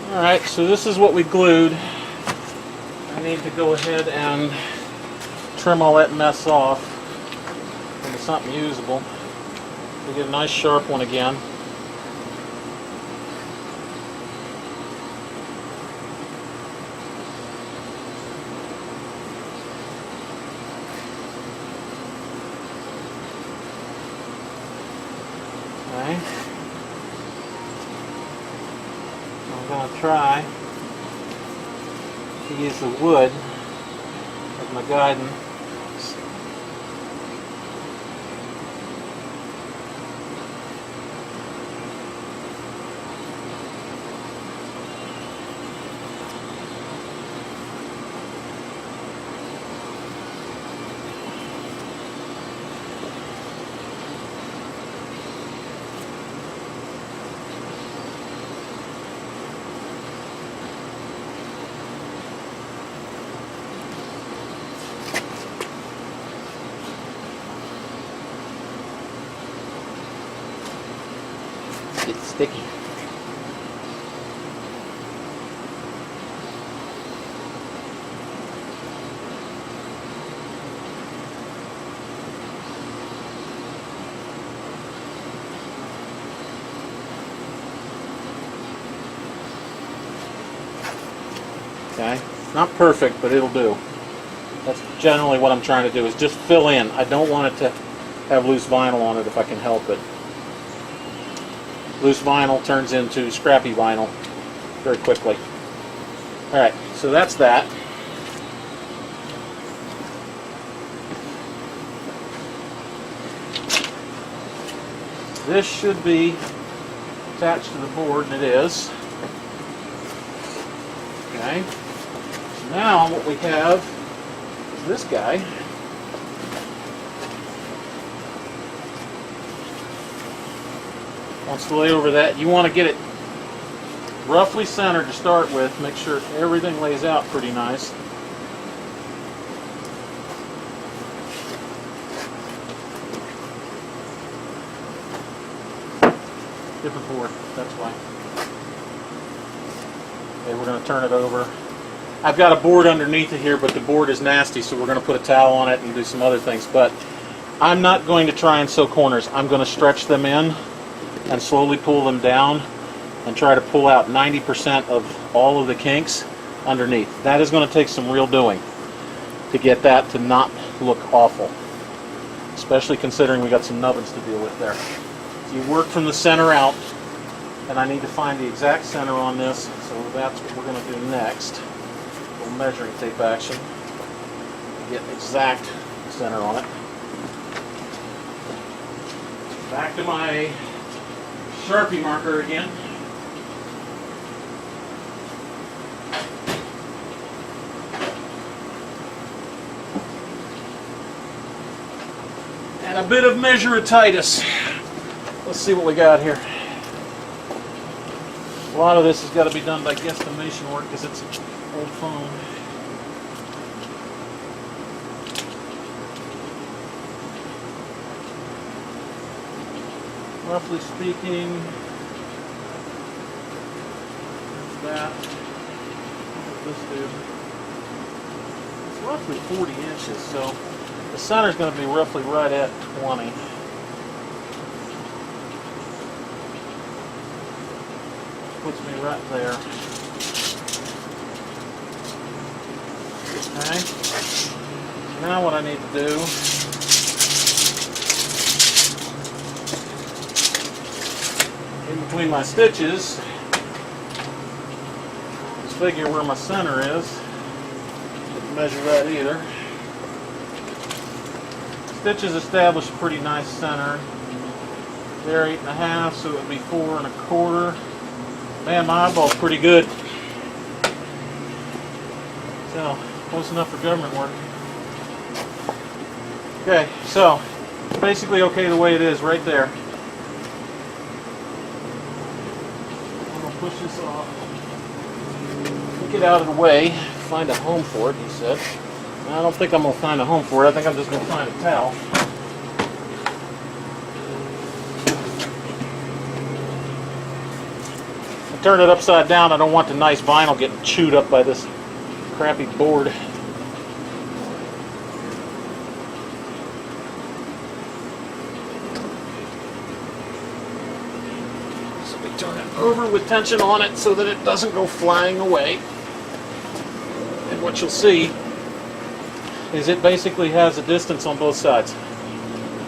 Alright, so this is what we glued. I need to go ahead and trim all that mess off into something usable. We get a nice sharp one again. Okay. I'm going to try to use the wood as my guidance. It's sticky. Okay, not perfect, but it'll do. That's generally what I'm trying to do, is just fill in. I don't want it to have loose vinyl on it if I can help it. Loose vinyl turns into scrappy vinyl very quickly. Alright, so that's that. This should be attached to the board, and it is. Okay. So now what we have is this guy. Once we lay over that, you want to get it roughly centered to start with. Make sure everything lays out pretty nice. Different board, that's why. Okay, we're going to turn it over. I've got a board underneath it here, but the board is nasty, so we're going to put a towel on it and do some other things. But I'm not going to try and sew corners. I'm going to stretch them in and slowly pull them down and try to pull out 90% of all of the kinks underneath. That is going to take some real doing to get that to not look awful, especially considering we got some nubbins to deal with there. So you work from the center out, and I need to find the exact center on this, so that's what we're going to do next. A little measuring tape action to get exact center on it. Back to my Sharpie marker again. And a bit of measure-a-titus. Let's see what we got here. A lot of this has got to be done by guesstimation work because it's old foam. Roughly speaking, that. What does this do? It's roughly 40 inches, so the center is going to be roughly right at 20. Puts me right there. Okay. Now what I need to do in between my stitches is figure where my center is. Didn't measure that either. Stitches establish a pretty nice center. They're 8.5, so it would be 4 1/4. Man, my eyeball's pretty good. So, close enough for government work. Okay, so basically okay the way it is right there. I'm going to push this off. Take it out of the way. Find a home for it, he said. I don't think I'm going to find a home for it. I think I'm just going to find a towel. turn it upside down, I don't want the nice vinyl getting chewed up by this crappy board. So we turn it over with tension on it so that it doesn't go flying away. And what you'll see is it basically has a distance on both sides.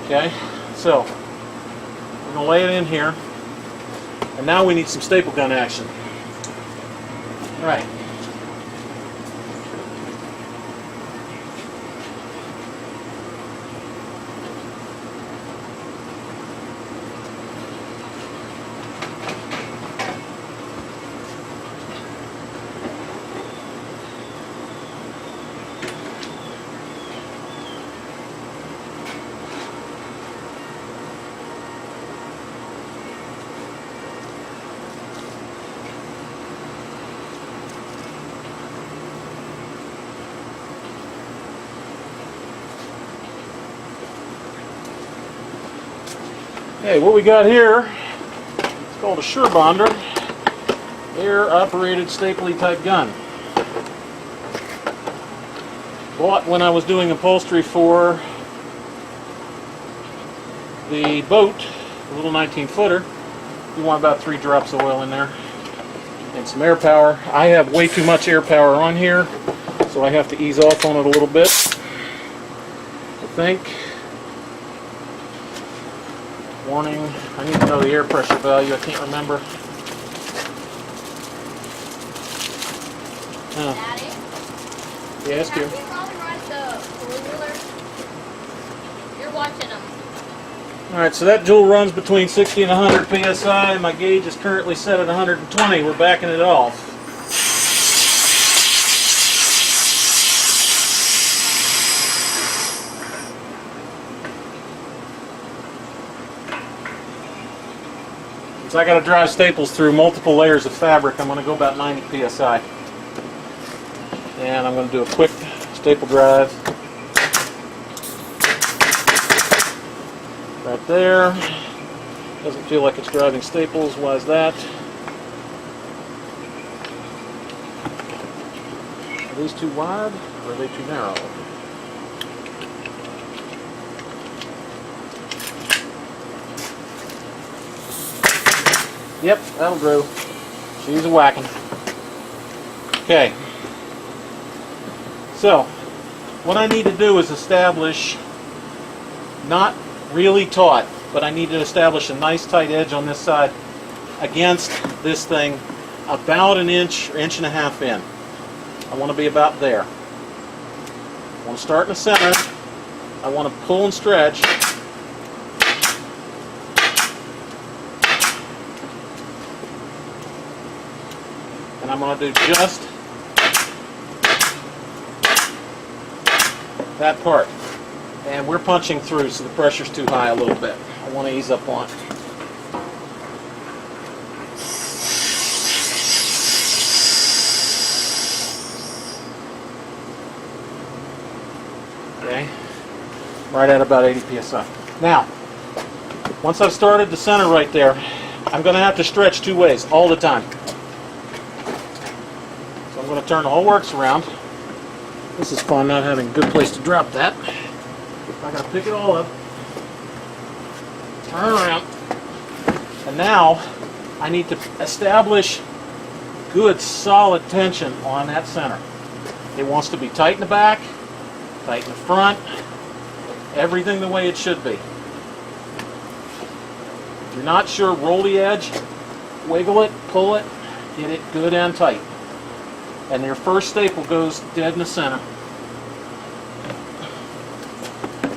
Okay, so we're going to lay it in here, and now we need some staple gun action. All right. Okay, what we got here, it's called a Sure Bonder, air-operated stapling type gun. Bought when I was doing upholstery for the boat, a little 19-footer. You want about 3 drops of oil in there and some air power. I have way too much air power on here, so I have to ease off on it a little bit, I think. Warning, I need to know the air pressure value, I can't remember. Daddy? Yes, dear. Have you probably ride the four-wheeler? You're watching them. Alright, so that jewel runs between 60 and 100 psi. My gauge is currently set at 120. We're backing it off. So I got to drive staples through multiple layers of fabric. I'm going to go about 90 psi. And I'm going to do a quick staple drive. Right there. Doesn't feel like it's driving staples. Why is that? Are these too wide or are they too narrow? Yep, that'll do. She's a whacking. Okay. So, what I need to do is establish, not really taut, but I need to establish a nice tight edge on this side against this thing about an inch or inch and a half in. I want to be about there. I want to start in the center. I want to pull and stretch. And I'm going to do just that part. And we're punching through, so the pressure's too high a little bit. I want to ease up on it. Okay, right at about 80 psi. Now, once I've started the center right there, I'm going to have to stretch 2 ways all the time. So I'm going to turn the whole works around. This is fun, not having a good place to drop that. I got to pick it all up, turn around, and now I need to establish good solid tension on that center. It wants to be tight in the back, tight in the front, everything the way it should be. If you're not sure, roll the edge, wiggle it, pull it, get it good and tight. And your first staple goes dead in the center.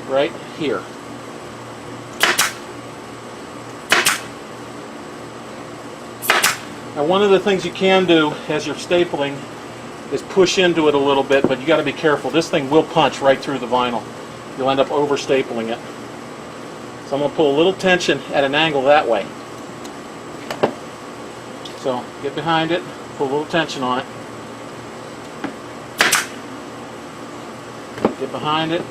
Right here. Now, one of the things you can do as you're stapling is push into it a little bit, but you got to be careful. This thing will punch right through the vinyl. You'll end up over stapling it. So I'm going to pull a little tension at an angle that way. So get behind it, pull a little tension on it. Get behind it.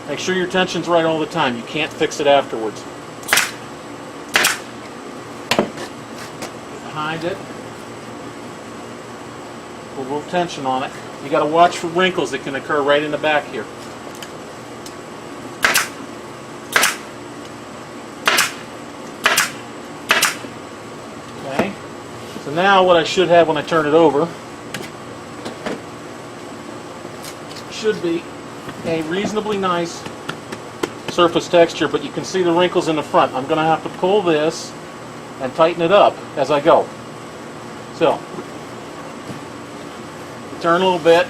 Make sure your tension's right all the time. You can't fix it afterwards. Get behind it. Put a little tension on it. You got to watch for wrinkles that can occur right in the back here. Okay. So now what I should have when I turn it over should be a reasonably nice surface texture, but you can see the wrinkles in the front. I'm going to have to pull this and tighten it up as I go. So, turn a little bit.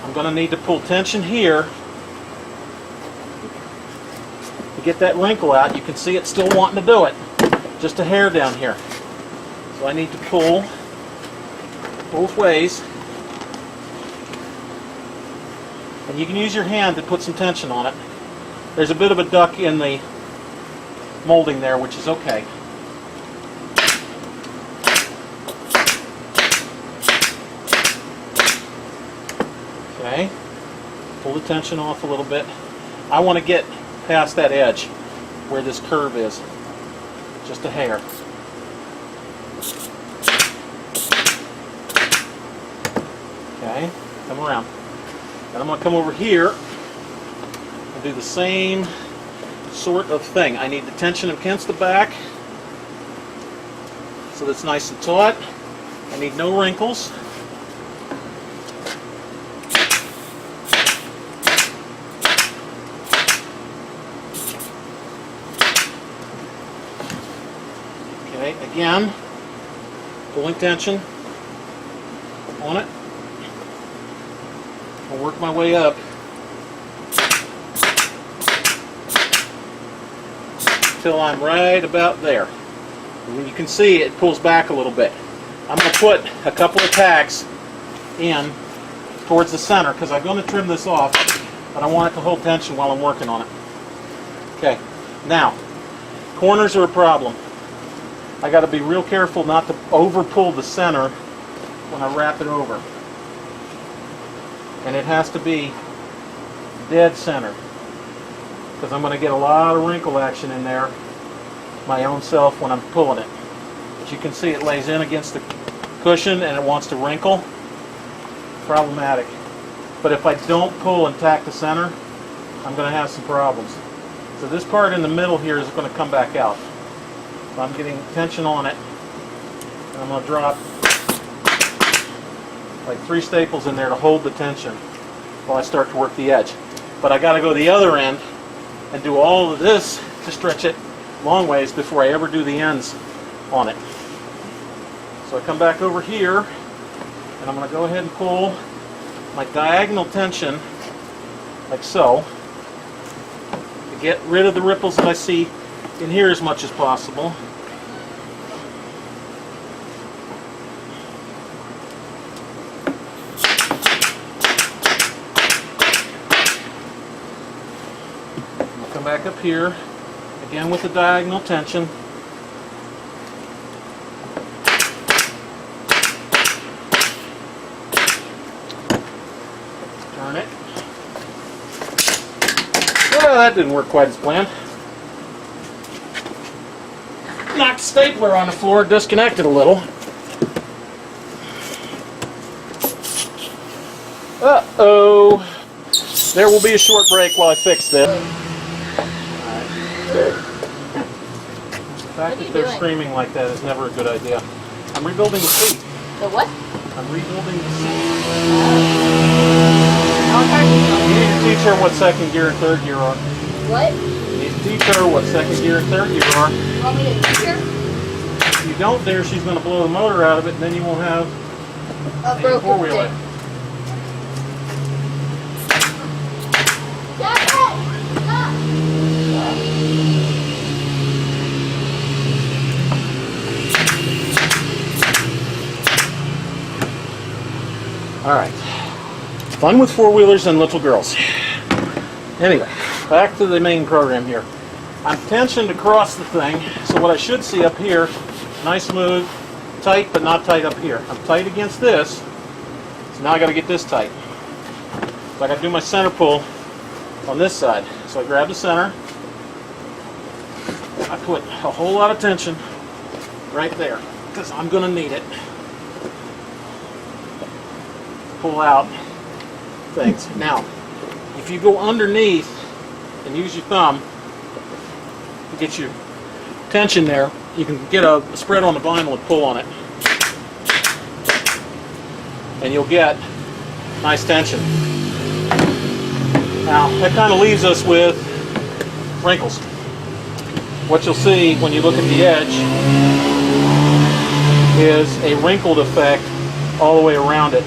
I'm going to need to pull tension here to get that wrinkle out. You can see it's still wanting to do it. Just a hair down here. So I need to pull both ways. And you can use your hand to put some tension on it. There's a bit of a duck in the molding there, which is okay. Okay, pull the tension off a little bit. I want to get past that edge where this curve is. Just a hair. Okay, come around. Then I'm going to come over here and do the same sort of thing. I need the tension against the back so that's nice and taut. I need no wrinkles. Okay, again, pulling tension on it. I'll work my way up until I'm right about there. And you can see it pulls back a little bit. I'm going to put a couple of tacks in towards the center because I'm going to trim this off, but I want it to hold tension while I'm working on it. Okay, now, corners are a problem. I got to be real careful not to over pull the center when I wrap it over. And it has to be dead center because I'm going to get a lot of wrinkle action in there my own self when I'm pulling it. But you can see it lays in against the cushion and it wants to wrinkle. Problematic. But if I don't pull and tack the center, I'm going to have some problems. So this part in the middle here is going to come back out. So I'm getting tension on it and I'm going to drop like 3 staples in there to hold the tension while I start to work the edge. But I got to go the other end and do all of this to stretch it long ways before I ever do the ends on it. So I come back over here and I'm going to go ahead and pull my diagonal tension like so to get rid of the ripples that I see in here as much as possible. Back up here, again with the diagonal tension. Turn it. Well, that didn't work quite as planned. Knocked the stapler on the floor, disconnected a little. Uh-oh. There will be a short break while I fix this. The fact that they're screaming like that is never a good idea. I'm rebuilding the seat. The what? I'm rebuilding the seat. You need to teach her what second gear and third gear are. What? You need to teach her what second gear and third gear are. You want me to teach her? If you don't, there she's going to blow the motor out of it, and then you won't have A a broken four-wheeler. thing. Alright, fun with four-wheelers and little girls. Anyway, back to the main program here. I'm tensioned across the thing, so what I should see up here, nice smooth, tight but not tight up here. I'm tight against this, so now I got to get this tight. So I got to do my center pull on this side. So I grab the center, I put a whole lot of tension right there, because I'm going to need it. pull out things. Now, if you go underneath and use your thumb to get your tension there, you can get a spread on the vinyl and pull on it. And you'll get nice tension. Now, that kind of leaves us with wrinkles. What you'll see when you look at the edge is a wrinkled effect all the way around it.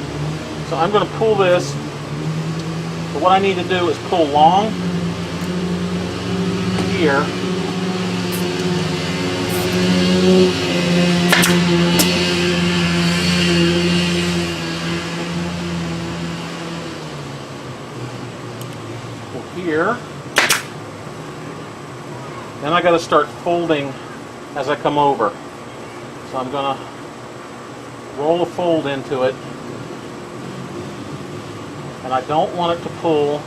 So I'm going to pull this, but what I need to do is pull long here. Pull here. Then I got to start folding as I come over. So I'm going to roll a fold into it. And I don't want it to pull.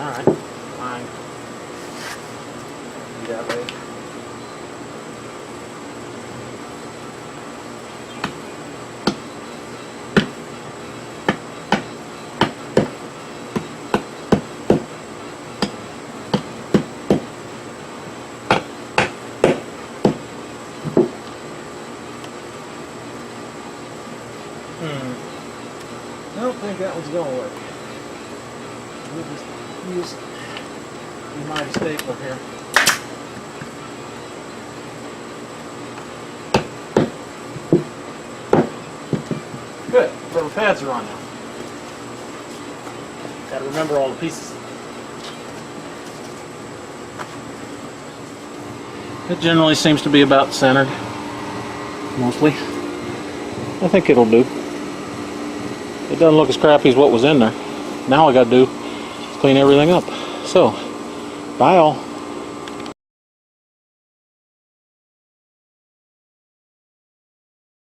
Alright, fine. Be that way. I don't think that one's going to work. We'll just use the mighty stapler here. Good. Rubber pads are on now. Got to remember all the pieces. It generally seems to be about centered. Mostly. I think it'll do. It doesn't look as crappy as what was in there. Now all I got to do is clean everything up. So, bye all.